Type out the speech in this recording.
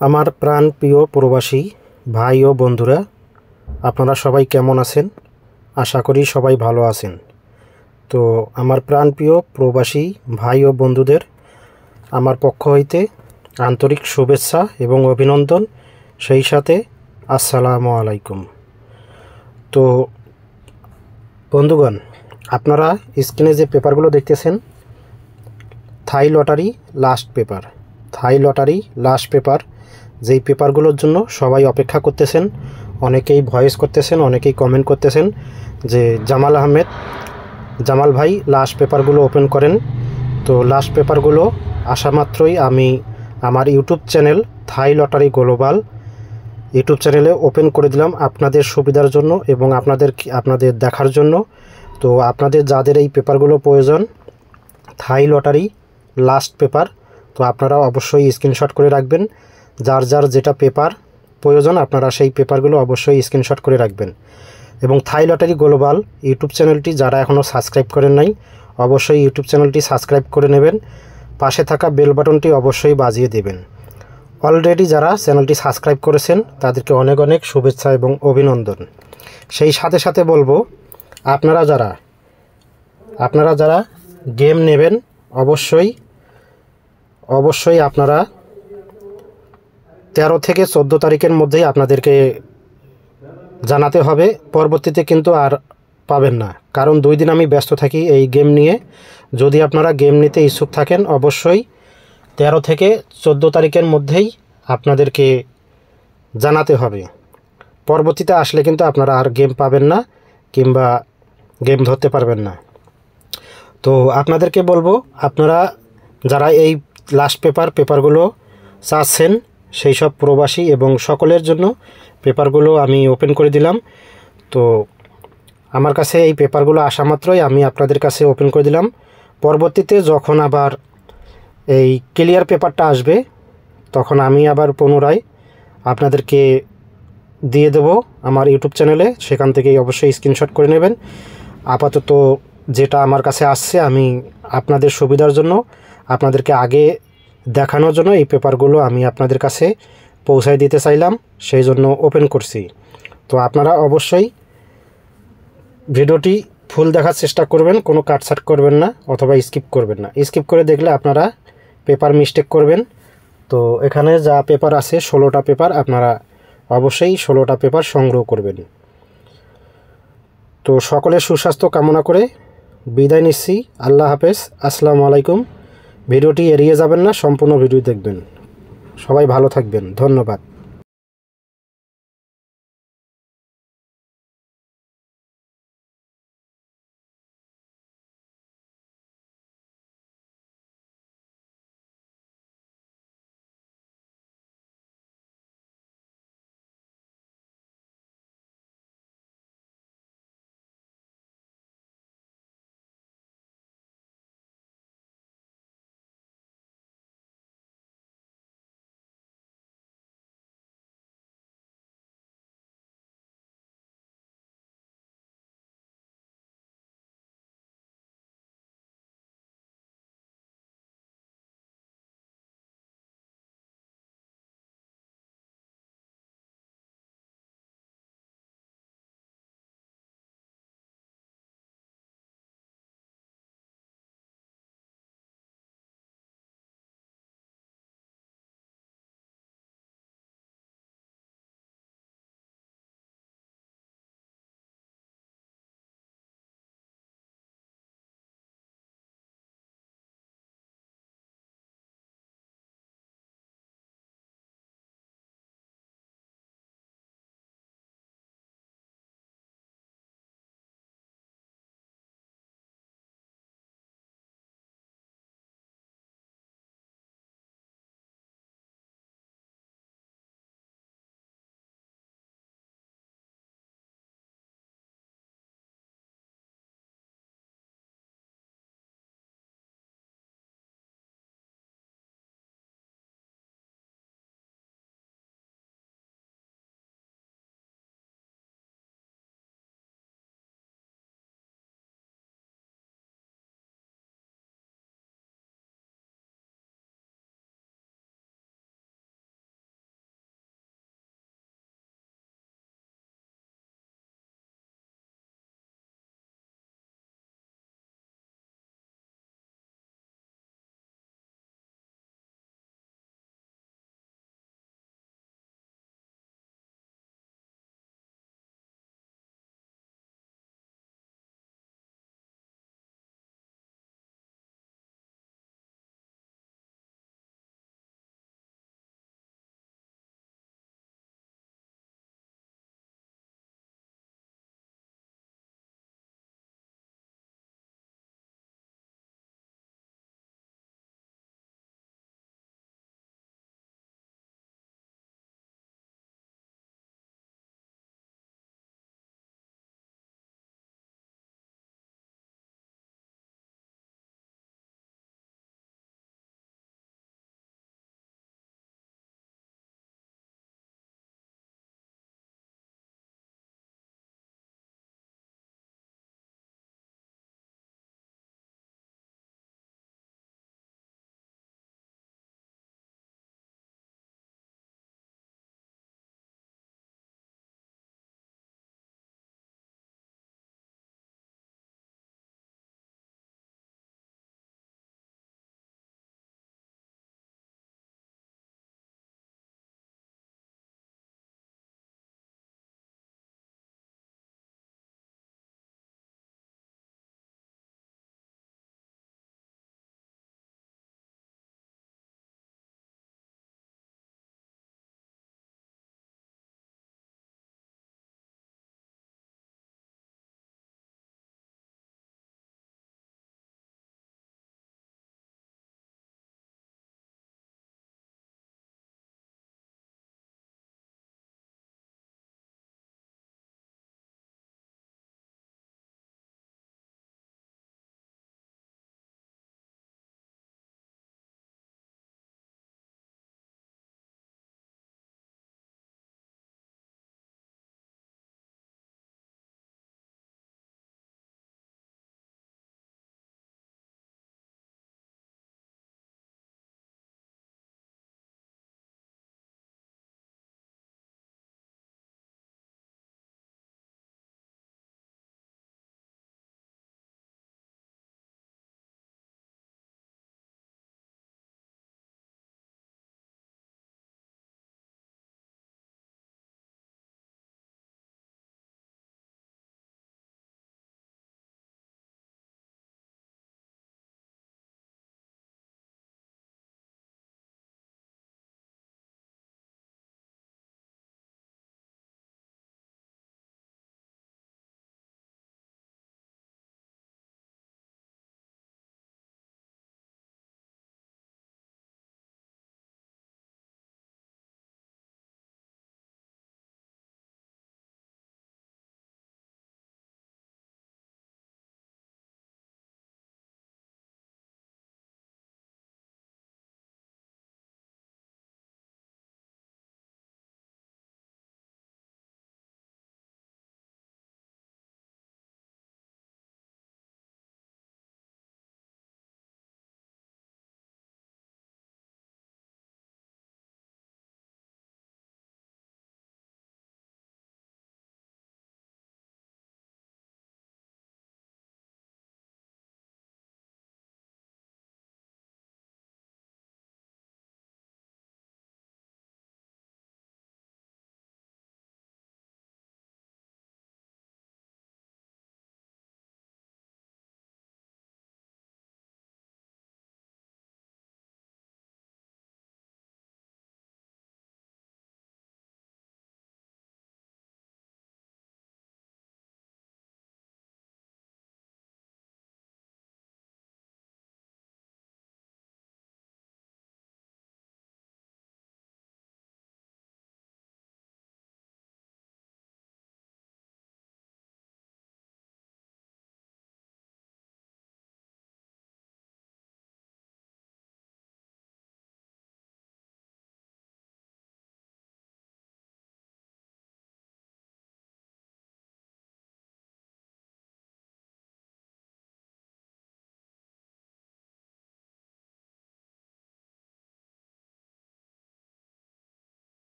আমার প্রাণ প্রিয় প্রবাসী ভাই ও বন্ধুরা, আপনারা সবাই কেমন আছেন? আশা করি সবাই ভালো আছেন। তো আমার প্রাণ প্রিয় প্রবাসী ভাই ও বন্ধুদের আমার পক্ষ হইতে আন্তরিক শুভেচ্ছা এবং অভিনন্দন, সেই সাথে আসসালামু আলাইকুম। তো বন্ধুগণ, আপনারা স্ক্রিনে যে পেপারগুলো দেখতেছেন, থাই লটারি লাস্ট পেপার, যেই পেপারগুলোর জন্য সবাই অপেক্ষা করতেছেন, অনেকেই ভয়েস করতেছেন, অনেকেই কমেন্ট করতেছেন যে জামাল ভাই লাস্ট পেপারগুলো ওপেন করেন। তো লাস্ট পেপারগুলো আসা মাত্রই আমি আমার ইউটিউব চ্যানেল থাই লটারি গ্লোবাল ইউটিউব চ্যানেলে ওপেন করে দিলাম আপনাদের সুবিধার জন্য এবং আপনাদের দেখার জন্য। তো আপনাদের যাদের এই পেপারগুলো প্রয়োজন, থাই লটারি লাস্ট পেপার, তো আপনারা অবশ্যই স্ক্রিনশট করে রাখবেন। যার যেটা পেপার প্রয়োজন আপনারা সেই পেপারগুলো অবশ্যই স্ক্রিনশট করে রাখবেন। এবং থাই লটারি গ্লোবাল ইউটিউব চ্যানেলটি যারা এখনও সাবস্ক্রাইব করেন নাই, অবশ্যই ইউটিউব চ্যানেলটি সাবস্ক্রাইব করে নেবেন। পাশে থাকা বেল বাটনটি অবশ্যই বাজিয়ে দেবেন। অলরেডি যারা চ্যানেলটি সাবস্ক্রাইব করেছেন তাদেরকে অনেক অনেক শুভেচ্ছা এবং অভিনন্দন। সেই সাথে সাথে বলবো, আপনারা যারা গেম নেবেন অবশ্যই আপনারা 13 থেকে 14 তারিখের মধ্যেই আপনাদেরকে জানাতে হবে। পরবর্তীতে কিন্তু আর পাবেন না, কারণ 2 দিন আমি ব্যস্ত থাকি এই গেম নিয়ে। যদি আপনারা গেম নিতে ইচ্ছুক থাকেন, অবশ্যই 13 থেকে 14 তারিখের মধ্যেই আপনাদেরকে জানাতে হবে। পরবর্তীতে আসলে কিন্তু আপনারা আর গেম পাবেন না কিংবা গেম ধরতে পারবেন না। তো আপনাদেরকে বলবো, আপনারা যারা এই লাস্ট পেপারগুলো চাচ্ছেন, সেই সব প্রবাসী এবং সকলের জন্য পেপারগুলো আমি ওপেন করে দিলাম। তো আমার কাছে এই পেপারগুলো আসা মাত্রই আমি আপনাদের কাছে ওপেন করে দিলাম। পরবর্তীতে যখন আবার এই ক্লিয়ার পেপারটা আসবে, তখন আমি আবার পুনরায় আপনাদেরকে দিয়ে দেব আমার ইউটিউব চ্যানেলে, সেখান থেকেই অবশ্যই স্ক্রিনশট করে নেবেন। আপাতত যেটা আমার কাছে আসছে, আমি আপনাদের সুবিধার জন্য, আপনাদেরকে আগে দেখানোর জন্য এই পেপারগুলো আমি আপনাদের কাছে পৌঁছায় দিতে চাইলাম, সেই জন্য ওপেন করছি। তো আপনারা অবশ্যই ভিডিওটি ফুল দেখার চেষ্টা করবেন, কোনো কাটছাট করবেন না অথবা স্কিপ করবেন না। স্কিপ করে দেখলে আপনারা পেপার মিস্টেক করবেন। তো এখানে যা পেপার আছে 16টা পেপার, আপনারা অবশ্যই 16টা পেপার সংগ্রহ করবেন। তো সকলের সুস্বাস্থ্য কামনা করে বিদায় নিচ্ছি। আল্লাহ হাফেজ, আসসালামু আলাইকুম। ভিডিওটি এড়িয়ে যাবেন না, সম্পূর্ণ ভিডিও দেখবেন। সবাই ভালো থাকবেন, ধন্যবাদ।